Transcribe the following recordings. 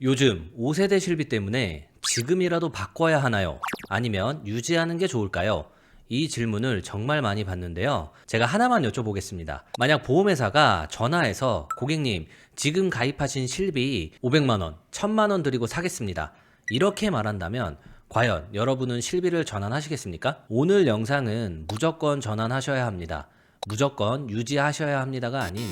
요즘 5세대 실비 때문에 지금이라도 바꿔야 하나요? 아니면 유지하는 게 좋을까요? 이 질문을 정말 많이 받는데요. 제가 하나만 여쭤보겠습니다. 만약 보험회사가 전화해서 고객님, 지금 가입하신 실비 500만원, 1000만원 드리고 사겠습니다. 이렇게 말한다면 과연 여러분은 실비를 전환하시겠습니까? 오늘 영상은 무조건 전환하셔야 합니다. 무조건 유지하셔야 합니다가 아닌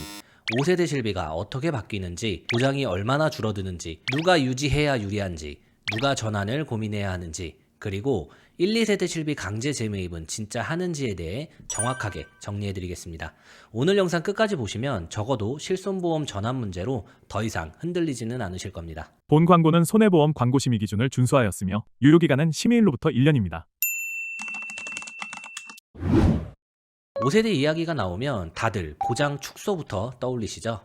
5세대 실비가 어떻게 바뀌는지, 보장이 얼마나 줄어드는지, 누가 유지해야 유리한지, 누가 전환을 고민해야 하는지, 그리고 1, 2세대 실비 강제 재매입은 진짜 하는지에 대해 정확하게 정리해드리겠습니다. 오늘 영상 끝까지 보시면 적어도 실손보험 전환 문제로 더 이상 흔들리지는 않으실 겁니다. 본 광고는 손해보험 광고심의 기준을 준수하였으며 유효기간은 심의일로부터 1년입니다. 5세대 이야기가 나오면 다들 보장 축소부터 떠올리시죠?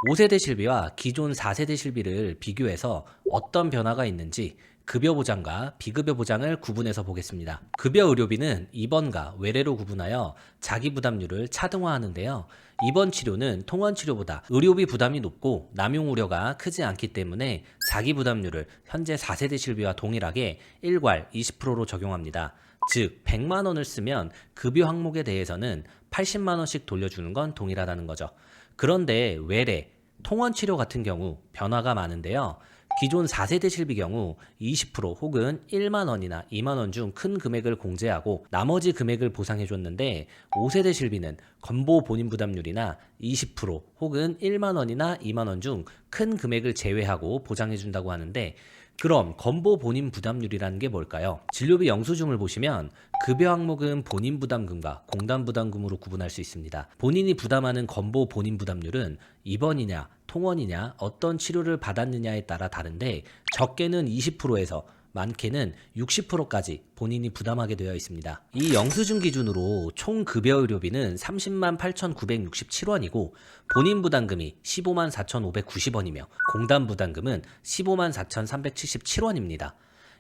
5세대 실비와 기존 4세대 실비를 비교해서 어떤 변화가 있는지 급여 보장과 비급여 보장을 구분해서 보겠습니다. 급여 의료비는 입원과 외래로 구분하여 자기 부담률을 차등화하는데요. 입원 치료는 통원 치료보다 의료비 부담이 높고 남용 우려가 크지 않기 때문에 자기 부담률을 현재 4세대 실비와 동일하게 일괄 20%로 적용합니다. 즉 100만 원을 쓰면 급여 항목에 대해서는 80만 원씩 돌려주는 건 동일하다는 거죠. 그런데 외래, 통원 치료 같은 경우 변화가 많은데요. 기존 4세대 실비 경우 20% 혹은 1만 원이나 2만 원 중 큰 금액을 공제하고 나머지 금액을 보상해 줬는데 5세대 실비는 건보 본인 부담률이나 20% 혹은 1만 원이나 2만 원 중 큰 금액을 제외하고 보장해 준다고 하는데, 그럼 건보 본인 부담률이라는 게 뭘까요? 진료비 영수증을 보시면 급여 항목은 본인 부담금과 공단 부담금으로 구분할 수 있습니다. 본인이 부담하는 건보 본인 부담률은 입원이냐 통원이냐 어떤 치료를 받았느냐에 따라 다른데 적게는 20%에서 많게는 60%까지 본인이 부담하게 되어 있습니다. 이 영수증 기준으로 총 급여 의료비는 30만 8,967원이고 본인 부담금이 15만 4,590원이며 공단 부담금은 15만 4,377원입니다.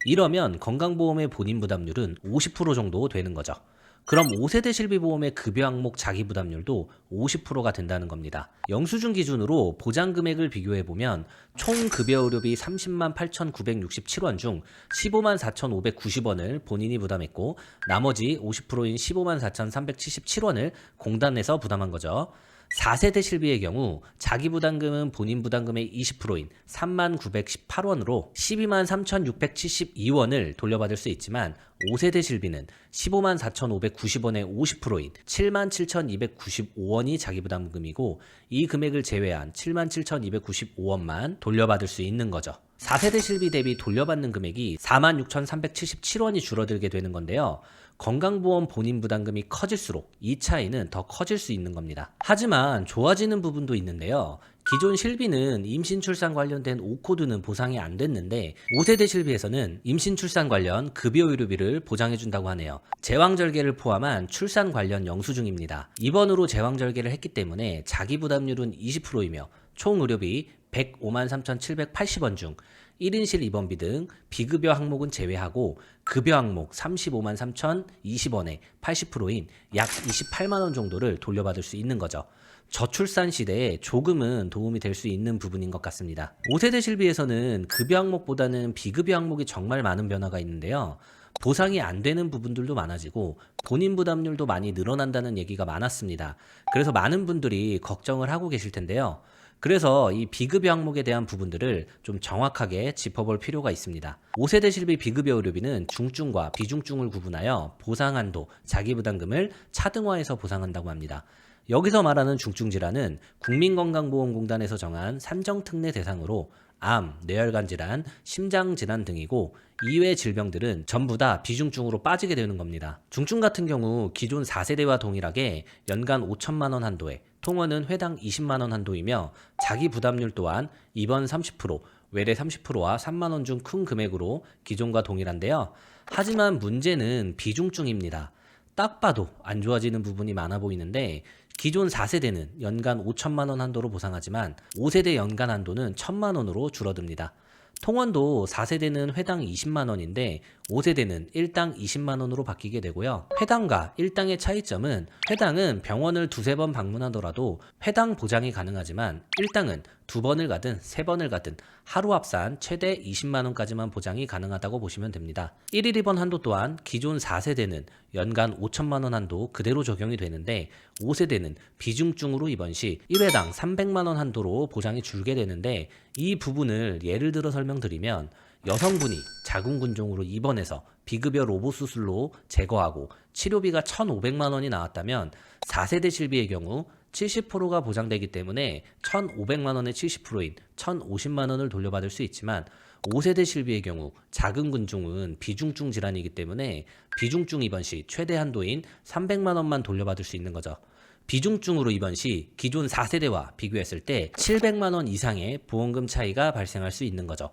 이러면 건강보험의 본인 부담률은 50% 정도 되는 거죠. 그럼 5세대 실비보험의 급여 항목 자기 부담률도 50%가 된다는 겁니다. 영수증 기준으로 보장 금액을 비교해보면 총 급여 의료비 30만 8,967원 중 15만 4,590원을 본인이 부담했고 나머지 50%인 15만 4,377원을 공단에서 부담한 거죠. 4세대 실비의 경우 자기 부담금은 본인 부담금의 20%인 3만 918원으로 12만 3,672원을 돌려받을 수 있지만 5세대 실비는 15만 4,590원의 50%인 7만 7,295원이 자기 부담금이고 이 금액을 제외한 7만 7,295원만 돌려받을 수 있는 거죠. 4세대 실비 대비 돌려받는 금액이 4만 6,377원이 줄어들게 되는 건데요. 건강보험 본인 부담금이 커질수록 이 차이는 더 커질 수 있는 겁니다. 하지만 좋아지는 부분도 있는데요. 기존 실비는 임신 출산 관련된 5코드는 보상이 안 됐는데 5세대 실비에서는 임신 출산 관련 급여 의료비를 보장해 준다고 하네요. 제왕절개를 포함한 출산 관련 영수증입니다. 입원으로 제왕절개를 했기 때문에 자기 부담률은 20%이며 총 의료비 105만 3,780원 중 1인실 입원비 등 비급여 항목은 제외하고 급여 항목 35만 3,020원의 80%인 약 28만 원 정도를 돌려받을 수 있는 거죠. 저출산 시대에 조금은 도움이 될 수 있는 부분인 것 같습니다. 5세대 실비에서는 급여 항목보다는 비급여 항목이 정말 많은 변화가 있는데요. 보상이 안 되는 부분들도 많아지고 본인 부담률도 많이 늘어난다는 얘기가 많았습니다. 그래서 많은 분들이 걱정을 하고 계실 텐데요. 그래서 이 비급여 항목에 대한 부분들을 좀 정확하게 짚어볼 필요가 있습니다. 5세대 실비 비급여 의료비는 중증과 비중증을 구분하여 보상 한도, 자기 부담금을 차등화해서 보상한다고 합니다. 여기서 말하는 중증 질환은 국민건강보험공단에서 정한 산정특례 대상으로 암, 뇌혈관 질환, 심장 질환 등이고 이외 질병들은 전부 다 비중증으로 빠지게 되는 겁니다. 중증 같은 경우 기존 4세대와 동일하게 연간 5천만 원 한도에 통원은 회당 20만 원 한도이며 자기 부담률 또한 입원 30%, 외래 30%와 3만 원 중 큰 금액으로 기존과 동일한데요. 하지만 문제는 비중증입니다. 딱 봐도 안 좋아지는 부분이 많아 보이는데 기존 4세대는 연간 5천만 원 한도로 보상하지만 5세대 연간 한도는 1천만 원으로 줄어듭니다. 통원도 4세대는 회당 20만 원인데 5세대는 일당 20만 원으로 바뀌게 되고요. 회당과 일당의 차이점은 회당은 병원을 두세 번 방문하더라도 회당 보장이 가능하지만 일당은 2번을 가든 3번을 가든 하루 합산 최대 20만 원까지만 보장이 가능하다고 보시면 됩니다. 1일 입원 한도 또한 기존 4세대는 연간 5천만 원 한도 그대로 적용이 되는데 5세대는 비중증으로 입원 시 1회당 300만 원 한도로 보장이 줄게 되는데 이 부분을 예를 들어 설명드리면 여성분이 자궁근종으로 입원해서 비급여 로봇 수술로 제거하고 치료비가 1,500만 원이 나왔다면 4세대 실비의 경우 70%가 보장되기 때문에 1,500만 원의 70%인 1,050만 원을 돌려받을 수 있지만 5세대 실비의 경우 자궁근종은 비중증 질환이기 때문에 비중증 입원 시 최대 한도인 300만 원만 돌려받을 수 있는 거죠. 비중증으로 입원 시 기존 4세대와 비교했을 때 700만 원 이상의 보험금 차이가 발생할 수 있는 거죠.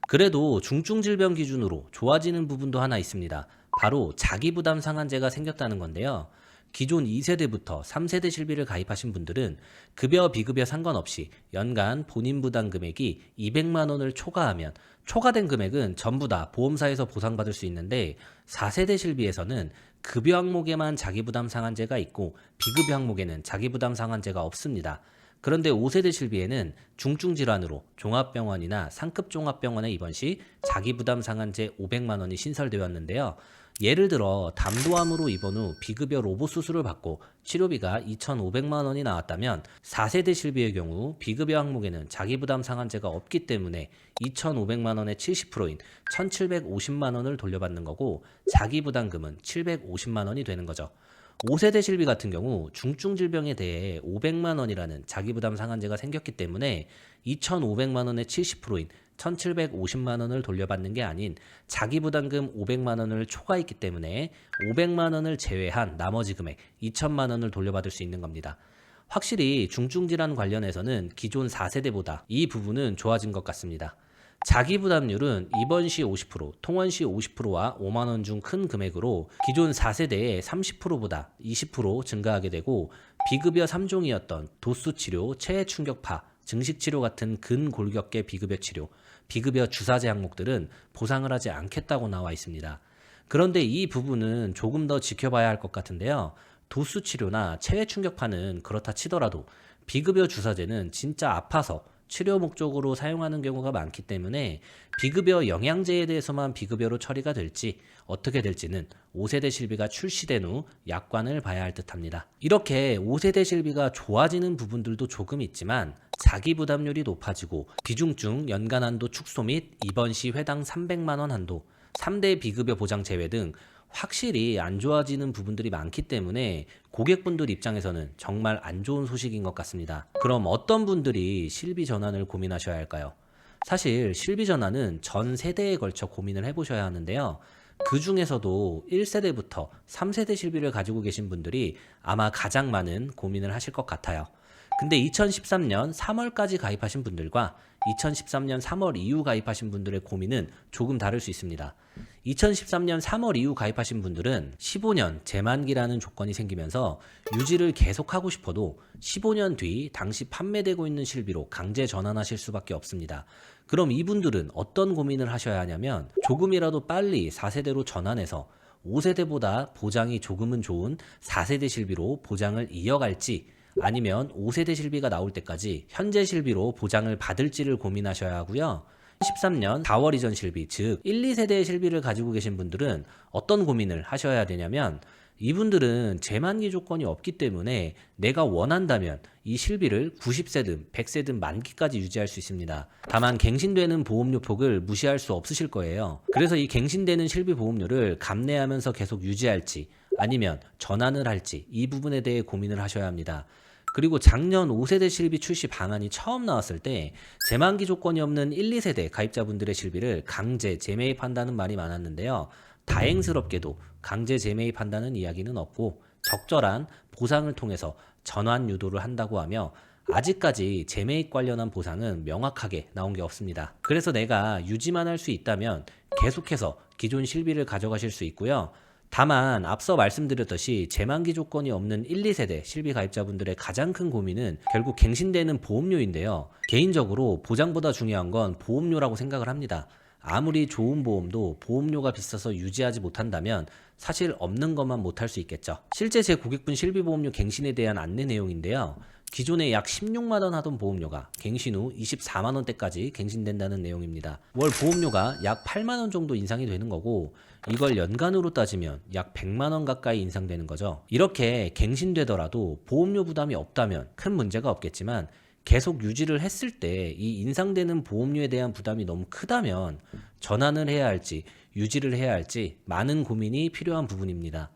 그래도 중증 질병 기준으로 좋아지는 부분도 하나 있습니다. 바로 자기부담 상한제가 생겼다는 건데요. 기존 2세대부터 3세대 실비를 가입하신 분들은 급여 비급여 상관없이 연간 본인 부담 금액이 200만 원을 초과하면 초과된 금액은 전부 다 보험사에서 보상받을 수 있는데 4세대 실비에서는 급여 항목에만 자기부담 상한제가 있고 비급여 항목에는 자기부담 상한제가 없습니다. 그런데 5세대 실비에는 중증 질환으로 종합병원이나 상급 종합병원에 입원 시 자기부담 상한제 500만 원이 신설되었는데요. 예를 들어 담도암으로 입원 후 비급여 로봇 수술을 받고 치료비가 2,500만 원이 나왔다면 4세대 실비의 경우 비급여 항목에는 자기부담 상한제가 없기 때문에 2,500만 원의 70%인 1,750만 원을 돌려받는 거고 자기부담금은 750만 원이 되는 거죠. 5세대 실비 같은 경우 중증 질병에 대해 500만 원이라는 자기부담 상한제가 생겼기 때문에 2,500만 원의 70%인 1,750만 원을 돌려받는 게 아닌 자기부담금 500만 원을 초과했기 때문에 500만 원을 제외한 나머지 금액 2,000만 원을 돌려받을 수 있는 겁니다. 확실히 중증질환 관련해서는 기존 4세대보다 이 부분은 좋아진 것 같습니다. 자기부담률은 입원 시 50%, 통원 시 50%와 5만 원 중 큰 금액으로 기존 4세대의 30%보다 20% 증가하게 되고 비급여 3종이었던 도수치료, 체해충격파, 증식치료 같은 근골격계 비급여 치료, 비급여 주사제 항목들은 보상을 하지 않겠다고 나와 있습니다. 그런데 이 부분은 조금 더 지켜봐야 할 것 같은데요. 도수치료나 체해충격파는 그렇다 치더라도 비급여 주사제는 진짜 아파서 치료 목적으로 사용하는 경우가 많기 때문에 비급여 영양제에 대해서만 비급여로 처리가 될지 어떻게 될지는 5세대 실비가 출시된 후 약관을 봐야 할 듯합니다. 이렇게 5세대 실비가 좋아지는 부분들도 조금 있지만 자기 부담률이 높아지고 비중증 연간 한도 축소 및 입원 시 회당 300만 원 한도, 3대 비급여 보장 제외 등 확실히 안 좋아지는 부분들이 많기 때문에 고객분들 입장에서는 정말 안 좋은 소식인 것 같습니다. 그럼 어떤 분들이 실비 전환을 고민하셔야 할까요? 사실 실비 전환은 전 세대에 걸쳐 고민을 해보셔야 하는데요. 그 중에서도 1세대부터 3세대 실비를 가지고 계신 분들이 아마 가장 많은 고민을 하실 것 같아요. 근데 2013년 3월까지 가입하신 분들과 2013년 3월 이후 가입하신 분들의 고민은 조금 다를 수 있습니다. 2013년 3월 이후 가입하신 분들은 15년 재만기라는 조건이 생기면서 유지를 계속하고 싶어도 15년 뒤 당시 판매되고 있는 실비로 강제 전환하실 수밖에 없습니다. 그럼 이분들은 어떤 고민을 하셔야 하냐면 조금이라도 빨리 4세대로 전환해서 5세대보다 보장이 조금은 좋은 4세대 실비로 보장을 이어갈지 아니면 5세대 실비가 나올 때까지 현재 실비로 보장을 받을지를 고민하셔야 하고요. 13년 4월 이전 실비, 즉 1, 2세대의 실비를 가지고 계신 분들은 어떤 고민을 하셔야 되냐면 이분들은 재만기 조건이 없기 때문에 내가 원한다면 이 실비를 90세든 100세든 만기까지 유지할 수 있습니다. 다만 갱신되는 보험료 폭을 무시할 수 없으실 거예요. 그래서 이 갱신되는 실비 보험료를 감내하면서 계속 유지할지 아니면 전환을 할지 이 부분에 대해 고민을 하셔야 합니다. 그리고 작년 5세대 실비 출시 방안이 처음 나왔을 때 재만기 조건이 없는 1, 2세대 가입자분들의 실비를 강제 재매입한다는 말이 많았는데요. 다행스럽게도 강제 재매입한다는 이야기는 없고 적절한 보상을 통해서 전환 유도를 한다고 하며 아직까지 재매입 관련한 보상은 명확하게 나온 게 없습니다. 그래서 내가 유지만 할 수 있다면 계속해서 기존 실비를 가져가실 수 있고요. 다만 앞서 말씀드렸듯이 재만기 조건이 없는 1, 2세대 실비 가입자분들의 가장 큰 고민은 결국 갱신되는 보험료인데요. 개인적으로 보장보다 중요한 건 보험료라고 생각을 합니다. 아무리 좋은 보험도 보험료가 비싸서 유지하지 못한다면 사실 없는 것만 못할 수 있겠죠. 실제 제 고객분 실비보험료 갱신에 대한 안내 내용인데요. 기존에 약 16만 원 하던 보험료가 갱신 후 24만 원대까지 갱신된다는 내용입니다. 월 보험료가 약 8만 원 정도 인상이 되는 거고 이걸 연간으로 따지면 약 100만 원 가까이 인상되는 거죠. 이렇게 갱신되더라도 보험료 부담이 없다면 큰 문제가 없겠지만 계속 유지를 했을 때 이 인상되는 보험료에 대한 부담이 너무 크다면 전환을 해야 할지 유지를 해야 할지 많은 고민이 필요한 부분입니다.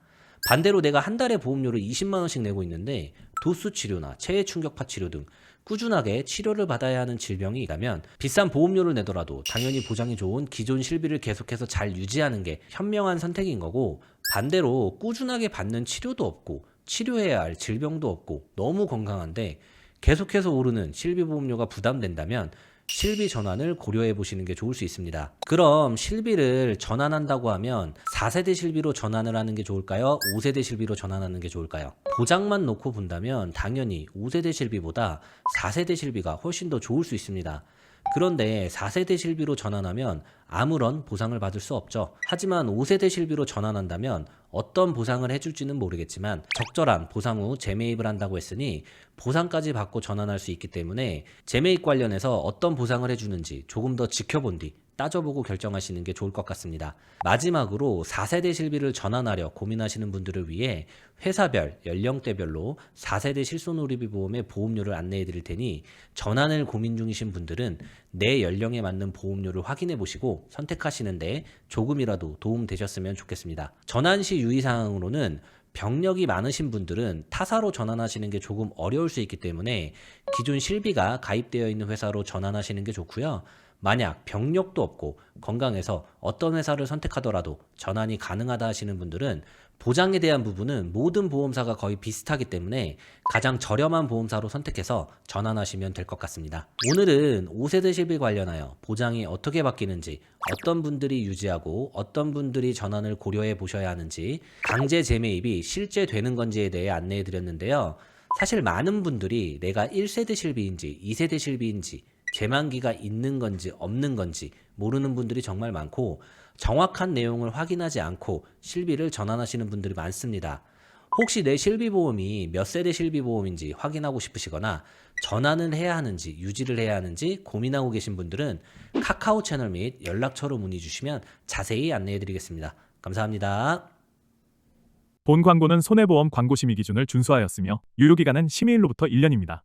반대로 내가 한 달에 보험료를 20만 원씩 내고 있는데 도수 치료나 체해 충격파 치료 등 꾸준하게 치료를 받아야 하는 질병이 있다면 비싼 보험료를 내더라도 당연히 보장이 좋은 기존 실비를 계속해서 잘 유지하는 게 현명한 선택인 거고, 반대로 꾸준하게 받는 치료도 없고 치료해야 할 질병도 없고 너무 건강한데 계속해서 오르는 실비보험료가 부담된다면 실비 전환을 고려해 보시는 게 좋을 수 있습니다. 그럼 실비를 전환한다고 하면 4세대 실비로 전환을 하는 게 좋을까요? 5세대 실비로 전환하는 게 좋을까요? 보장만 놓고 본다면 당연히 5세대 실비보다 4세대 실비가 훨씬 더 좋을 수 있습니다. 그런데 4세대 실비로 전환하면 아무런 보상을 받을 수 없죠. 하지만 5세대 실비로 전환한다면 어떤 보상을 해줄지는 모르겠지만 적절한 보상 후 재매입을 한다고 했으니 보상까지 받고 전환할 수 있기 때문에 재매입 관련해서 어떤 보상을 해주는지 조금 더 지켜본 뒤 따져보고 결정하시는 게 좋을 것 같습니다. 마지막으로 4세대 실비를 전환하려 고민하시는 분들을 위해 회사별, 연령대별로 4세대 실손의료비 보험의 보험료를 안내해 드릴 테니 전환을 고민 중이신 분들은 내 연령에 맞는 보험료를 확인해 보시고 선택하시는데 조금이라도 도움 되셨으면 좋겠습니다. 전환 시 유의사항으로는 병력이 많으신 분들은 타사로 전환하시는 게 조금 어려울 수 있기 때문에 기존 실비가 가입되어 있는 회사로 전환하시는 게 좋고요. 만약 병력도 없고 건강해서 어떤 회사를 선택하더라도 전환이 가능하다 하시는 분들은 보장에 대한 부분은 모든 보험사가 거의 비슷하기 때문에 가장 저렴한 보험사로 선택해서 전환하시면 될 것 같습니다. 오늘은 5세대 실비 관련하여 보장이 어떻게 바뀌는지, 어떤 분들이 유지하고 어떤 분들이 전환을 고려해 보셔야 하는지, 강제 재매입이 실제 되는 건지에 대해 안내해 드렸는데요. 사실 많은 분들이 내가 1세대 실비인지 2세대 실비인지 재만기가 있는 건지 없는 건지 모르는 분들이 정말 많고 정확한 내용을 확인하지 않고 실비를 전환하시는 분들이 많습니다. 혹시 내 실비보험이 몇 세대 실비보험인지 확인하고 싶으시거나 전환을 해야 하는지 유지를 해야 하는지 고민하고 계신 분들은 카카오 채널 및 연락처로 문의 주시면 자세히 안내해 드리겠습니다. 감사합니다. 본 광고는 손해보험 광고심의 기준을 준수하였으며 유효기간은 심의일로부터 1년입니다.